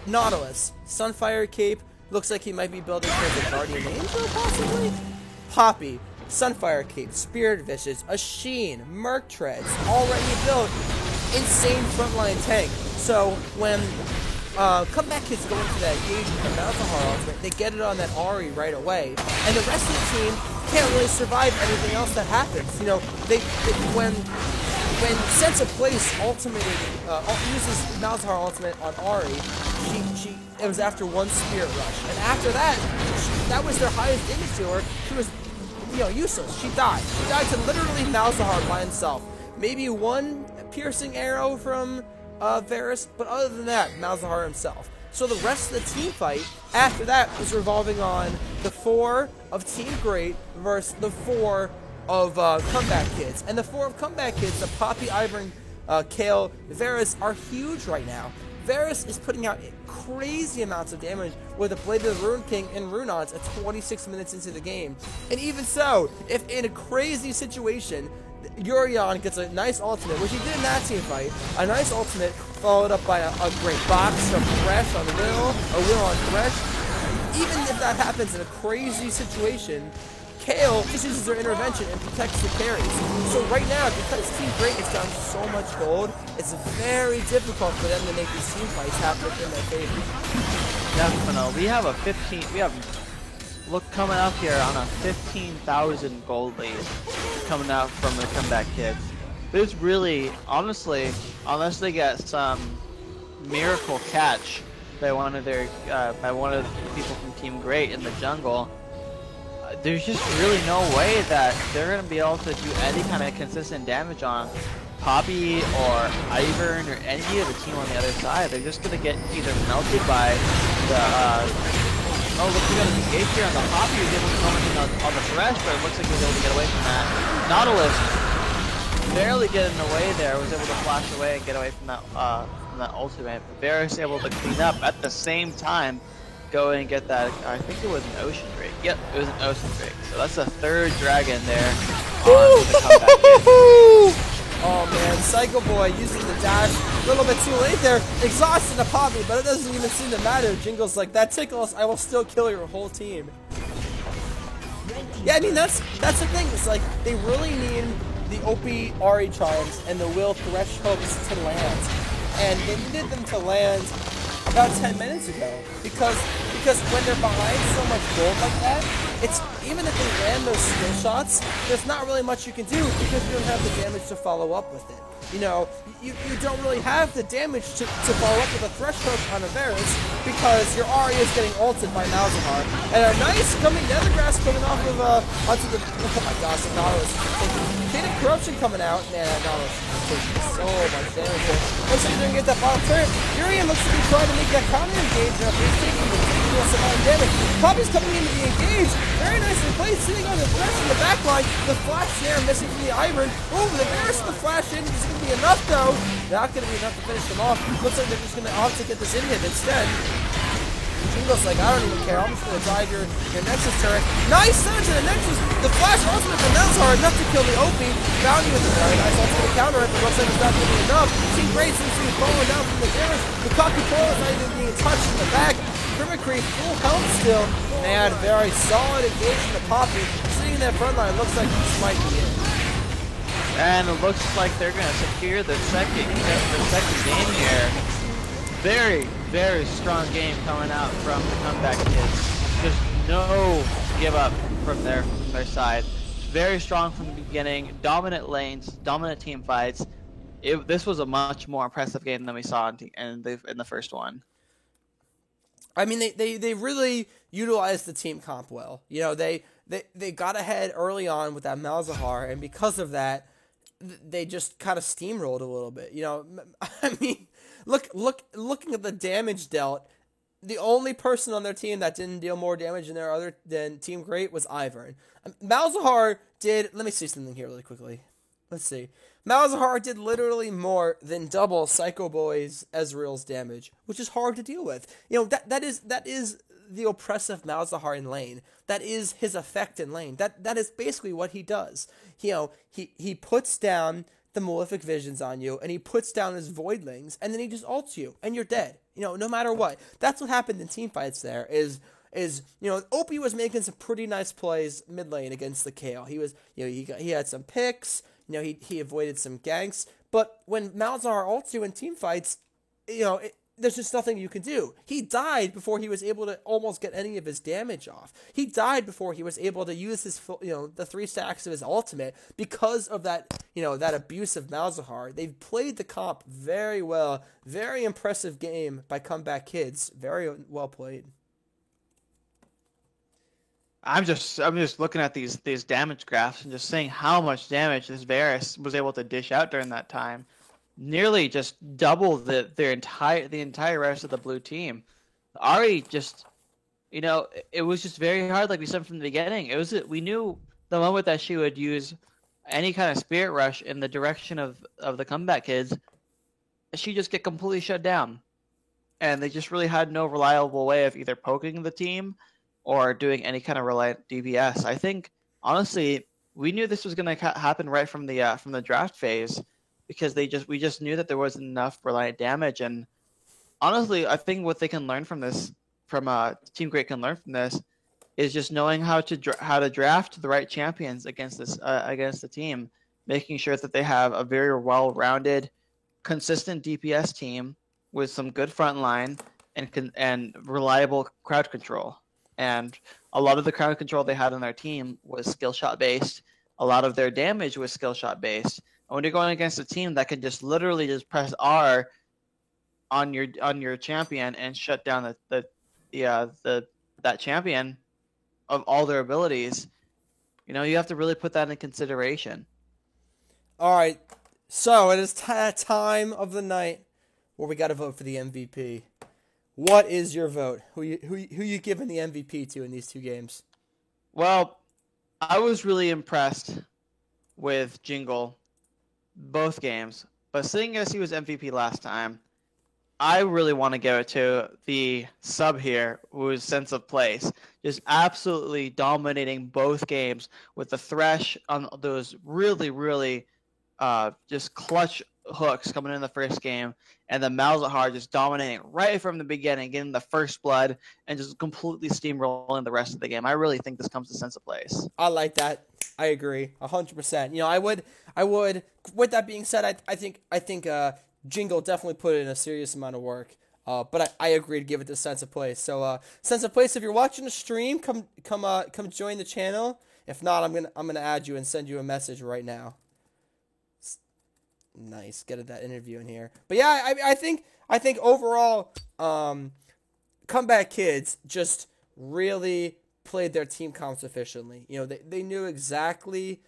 Nautilus, Sunfire Cape, looks like he might be building towards a Guardian Angel, possibly? Poppy, Sunfire Cape, Spirit Vicious, a Sheen, Merc Treads, already built, insane frontline tank. So when comeback kids go into that engage with the Malzahar ultimate, they get it on that Ahri right away, and the rest of the team can't really survive anything else that happens. You know, when Sense of Place uses Malzahar ultimate on Ahri, it was after one Spirit Rush, and after that, that was their highest damage to her. She was, useless. She died. She died to literally Malzahar by himself. Maybe one piercing arrow from Varus, but other than that, Malzahar himself. So the rest of the team fight after that was revolving on the 4 of Team Great versus the 4 of comeback kids. And the 4 of comeback kids, the Poppy, Ivern, Kayle, Varus, are huge right now. Varus is putting out crazy amounts of damage with a Blade of the Rune King and Runons at 26 minutes into the game. And even so, if in a crazy situation, Urian gets a nice ultimate, which he did in that team fight, a nice ultimate followed up by a great box from Thresh on Will, a Will on Thresh. Even if that happens in a crazy situation, Kayle just uses their intervention and protects the carries. So right now, because Team Great is down so much gold, it's very difficult for them to make these team fights happen in their favor. Definitely. We have coming up here on a 15,000 gold lead coming out from the comeback kids. There's really, honestly, unless they get some miracle catch by one of the people from Team Great in the jungle, there's just really no way that they're going to be able to do any kind of consistent damage on Poppy or Ivern or any of the team on the other side. They're just going to get either melted by the... oh, look, we got an engage here on the Poppy. He was able to come in on the Thresh, but it looks like he was able to get away from that. Nautilus barely getting away there, was able to flash away and get away from that ultimate. But Varus able to clean up at the same time. Go and get that. I think it was an Ocean Drake. Yep, it was an Ocean Drake. So that's the 3rd dragon there on the comeback kid. Oh man, Psycho Boy using the dash a little bit too late there, exhausting the Poppy, but it doesn't even seem to matter. Jingle's like, that tickles, I will still kill your whole team. Yeah, I mean, that's the thing. It's like, they really need the OP Ahri charms and the Will Thresh hooks to land. And they needed them to land about 10 minutes ago. Because when they're behind so much gold like that, it's even if they land those skill shots, there's not really much you can do because you don't have the damage to follow up with it. You know, you don't really have the damage to follow up with a thresh hook on a Varus because your Ahri is getting ulted by Malzahar. And a nice coming Nether Grass coming off of onto the oh my gosh, the Nautilus Kingdom Corruption coming out. Man, that Nautilus is taking so much damage here. Looks like he's gonna get that bottom turret. Urian looks to be trying to make that counter engage up. He's taking ridiculous amount of damage. Poppy's coming into the engage. Very nicely played, sitting on the thresh in the back line. The flash there missing from the Ivern. Oh, the Varus the flash in. Is going to be enough though. Not going to be enough to finish them off. Looks like they're just going to opt to get this inhib instead. Jingo's like, I don't even care. I'm just going to dive your Nexus turret. Nice surge to the Nexus. The flash ultimate from Malzahar enough to kill the OP. Bounty with a very nice ultimate counter it, but looks like it's not going to be enough. Team Great seems to be falling down from the Varus. The Cocky Pole is not even being touched in the back. Mimicry full health still. Man, very solid engagement of Poppy. Sitting in that front line, looks like this might be it. And it looks like they're going to secure the second game here. Very, very strong game coming out from the Comeback Kids. Just no give up from their side. Very strong from the beginning. Dominant lanes, dominant team fights. This was a much more impressive game than we saw in the first one. I mean, they really utilized the team comp well. You know, they got ahead early on with that Malzahar, and because of that, they just kind of steamrolled a little bit. You know, I mean, looking at the damage dealt, the only person on their team that didn't deal more damage than Team Great was Ivern. Malzahar did. Let me see something here really quickly. Let's see. Malzahar did literally more than double Psycho Boy's Ezreal's damage, which is hard to deal with. You know, that is the oppressive Malzahar in lane. That is his effect in lane. That is basically what he does. You know, he puts down the Malefic Visions on you, and he puts down his Voidlings, and then he just ults you, and you're dead. You know, no matter what. That's what happened in team fights there, is you know, Opie was making some pretty nice plays mid lane against the Kayle. He was, you know, he had some picks, you know, he avoided some ganks, but when Malzahar ults you in team fights, you know, there's just nothing you can do. He died before he was able to almost get any of his damage off. He died before he was able to use his full, you know, the 3 stacks of his ultimate because of that, you know, that abuse of Malzahar. They've played the comp very well. Very impressive game by Comeback Kids. Very well played. I'm just looking at these damage graphs and just seeing how much damage this Varus was able to dish out during that time. Nearly just double the entire rest of the blue team. Ahri just, you know, it was just very hard, like we said from the beginning. We knew the moment that she would use any kind of spirit rush in the direction of the Comeback Kids, she just get completely shut down, and they just really had no reliable way of either poking the team or doing any kind of reliant DPS. I think honestly, we knew this was going to happen right from the draft phase. Because we just knew that there wasn't enough reliant damage, and honestly, I think what they can learn from this, Team Great can learn from this, is just knowing how to draft the right champions against the team, making sure that they have a very well-rounded, consistent DPS team with some good front line and reliable crowd control. And a lot of the crowd control they had on their team was skill shot based. A lot of their damage was skill shot based. And when you're going against a team that can just literally just press R on your champion and shut down that champion of all their abilities, you know, you have to really put that in consideration. All right, so it is time of the night where we got to vote for the MVP. What is your vote? Who you giving the MVP to in these two games? Well, I was really impressed with Jingle both games, but seeing as he was MVP last time, I really want to give it to the sub here, whose sense of place, just absolutely dominating both games with the Thresh on those really, really just clutch hooks coming in the first game, and the Malzahar just dominating right from the beginning, getting the first blood, and just completely steamrolling the rest of the game. I really think this comes to sense of place. I like that. I agree 100%. You know, I would. With that being said, I think Jingle definitely put in a serious amount of work. But I agree to give it to Sense of Place. So Sense of Place, if you're watching the stream, come join the channel. If not, I'm gonna add you and send you a message right now. Nice, get that interview in here. But yeah, I think overall, Comeback Kids just really played their team comps efficiently. You know, they knew exactly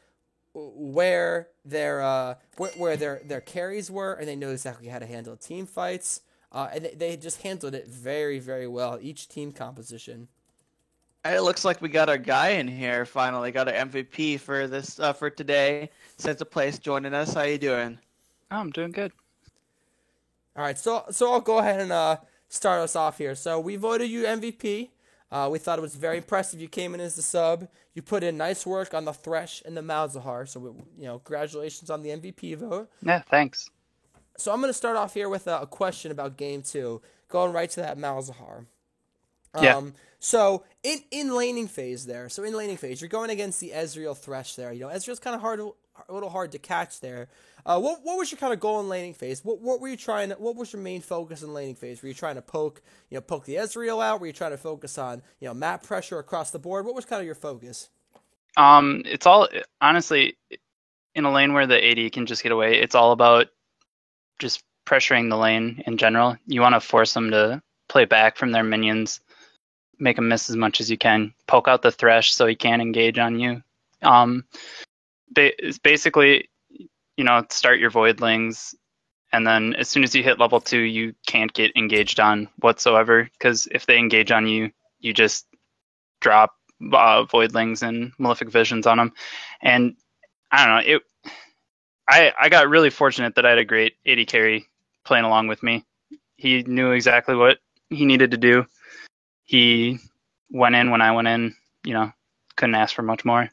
where their carries were, and they knew exactly how to handle team fights. And they just handled it very, very well, each team composition. It looks like we got our guy in here finally. Got our MVP for this for today. Sense of Place joining us. How you doing? Oh, I'm doing good. All right, so I'll go ahead and start us off here. So we voted you MVP. We thought it was very impressive. You came in as the sub. You put in nice work on the Thresh and the Malzahar. So congratulations on the MVP vote. Yeah, thanks. So I'm going to start off here with a question about Game 2, going right to that Malzahar. Yeah. So in laning phase there, you're going against the Ezreal Thresh there. You know, Ezreal's kind of a little hard to catch there. What was your kind of goal in laning phase? What were you trying? What was your main focus in laning phase? Were you trying to poke the Ezreal out? Were you trying to focus on map pressure across the board? What was kind of your focus? It's all honestly in a lane where the AD can just get away. It's all about just pressuring the lane in general. You want to force them to play back from their minions, make them miss as much as you can, poke out the Thresh so he can't engage on you. Basically, start your Voidlings, and then as soon as you hit level 2, you can't get engaged on whatsoever, because if they engage on you, you just drop Voidlings and Malefic Visions on them. And I don't know, I got really fortunate that I had a great AD carry playing along with me. He knew exactly what he needed to do. He went in when I went in, couldn't ask for much more.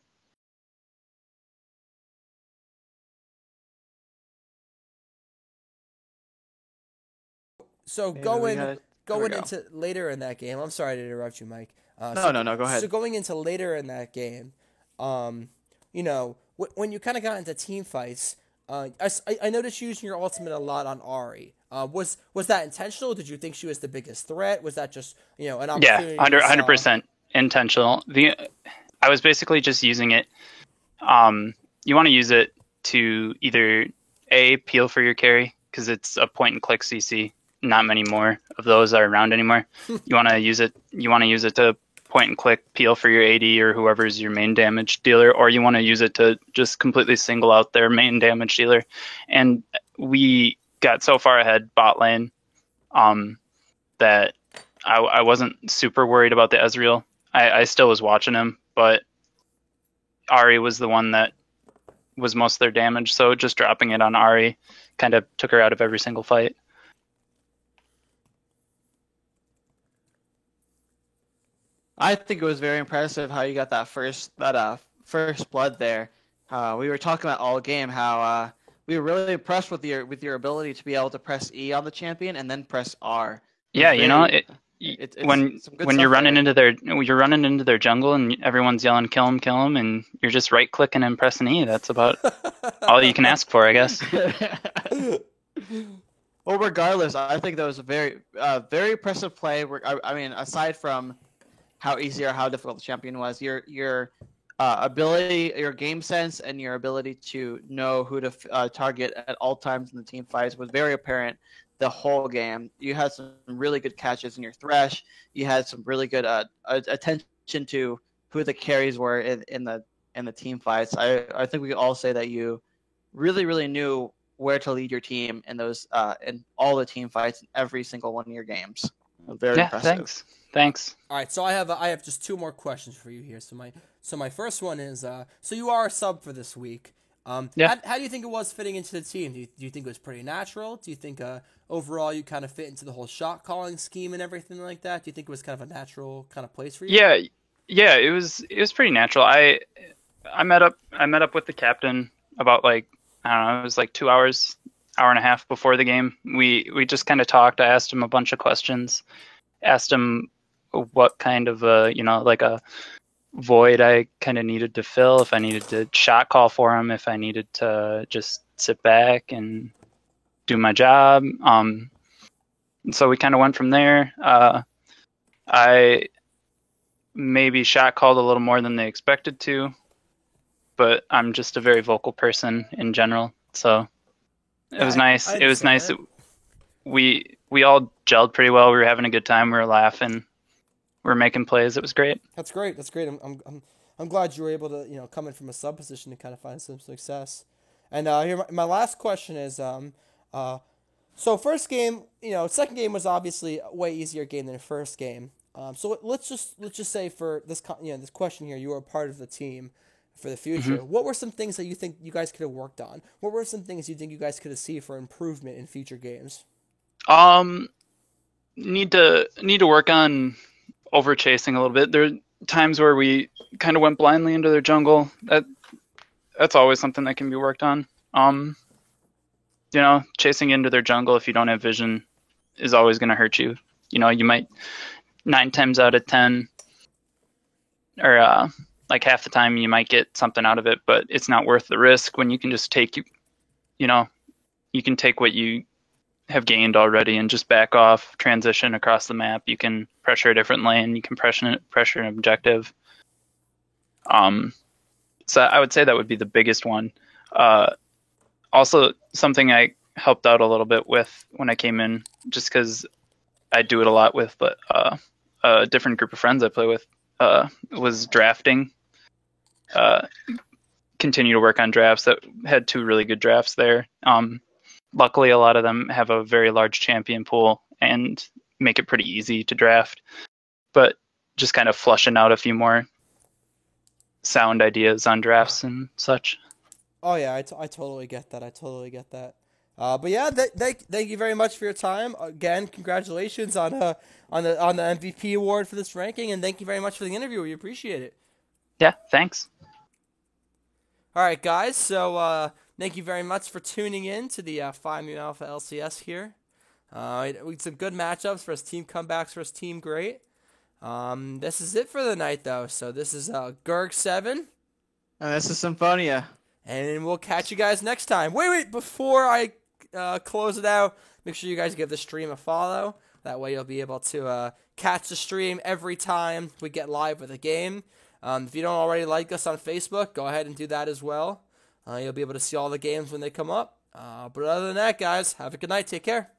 So going into later in that game, I'm sorry to interrupt you, Mike. No, go ahead. So going into later in that game, when you kind of got into team fights, I noticed you using your ultimate a lot on Ahri. Was that intentional? Did you think she was the biggest threat? Was that just an opportunity? Yeah, 100% intentional. I was basically just using it. You want to use it to either peel for your carry, because it's a point and click CC. Not many more of those are around anymore. You want to use it to point and click peel for your AD or whoever's your main damage dealer, or you want to use it to just completely single out their main damage dealer. And we got so far ahead bot lane that I wasn't super worried about the Ezreal. I still was watching him, but Ahri was the one that was most of their damage, so just dropping it on Ahri kind of took her out of every single fight. I think it was very impressive how you got that first blood there. We were talking about all game how we were really impressed with your ability to be able to press E on the champion and then press R. Yeah, when you're running into their jungle and everyone's yelling kill him, and you're just right clicking and pressing E. That's about all you can ask for, I guess. Well, regardless, I think that was a very very impressive play. I mean, aside from how easy or how difficult the champion was, your ability, your game sense, and your ability to know who to target at all times in the team fights was very apparent the whole game. You had some really good catches in your Thresh. You had some really good attention to who the carries were in the team fights. I think we could all say that you really, really knew where to lead your team in those in all the team fights in every single one of your games. Very impressive. Thanks. All right, so I have just two more questions for you here. So my first one is, so you are a sub for this week. How do you think it was fitting into the team? Do you think it was pretty natural? Do you think overall you kind of fit into the whole shot calling scheme and everything like that? Do you think it was kind of a natural kind of place for you? Yeah, it was pretty natural. I met up with the captain about it was 2 hours, hour and a half before the game. We just kind of talked. I asked him a bunch of questions. Asked him what kind of a void I kind of needed to fill, if I needed to shot call for him, if I needed to just sit back and do my job. so we kind of went from there. I maybe shot called a little more than they expected to, but I'm just a very vocal person in general. So it was nice. It was nice. We all gelled pretty well. We were having a good time. We were laughing. We were making plays. It was great. That's great. I'm glad you were able to come in from a sub position to kind of find some success. And here my last question is so first game, second game was obviously a way easier game than the first game. So let's just say for this this question here, you were a part of the team for the future. Mm-hmm. What were some things that you think you guys could have worked on? What were some things you think you guys could have seen for improvement in future games? Need to work on over chasing a little bit. There are times where we kind of went blindly into their jungle. That's always something that can be worked on. Chasing into their jungle if you don't have vision is always going to hurt you. You might 9 times out of 10 or like half the time you might get something out of it, but it's not worth the risk when you can just take you can take what you have gained already and just back off, transition across the map. You can pressure a different lane. You can pressure an objective. So I would say that would be the biggest one. Also, something I helped out a little bit with when I came in, just because I do it a lot with a different group of friends I play with, was drafting. Continue to work on drafts. That had 2 really good drafts there. Luckily, a lot of them have a very large champion pool and make it pretty easy to draft. But just kind of flushing out a few more sound ideas on drafts and such. Oh yeah, I totally get that. But yeah, thank you very much for your time. Again, congratulations on the MVP award for this ranking, and thank you very much for the interview. We appreciate it. Yeah, thanks. All right, guys. So thank you very much for tuning in to the 5 Alpha LCS here. We had some good matchups for us team comebacks for us team great. This is it for the night though. So this is Gerg 7. And this is Symphonia. And we'll catch you guys next time. Wait, before I close it out, make sure you guys give the stream a follow. That way you'll be able to catch the stream every time we get live with a game. If you don't already like us on Facebook, go ahead and do that as well. You'll be able to see all the games when they come up. But other than that, guys, have a good night. Take care.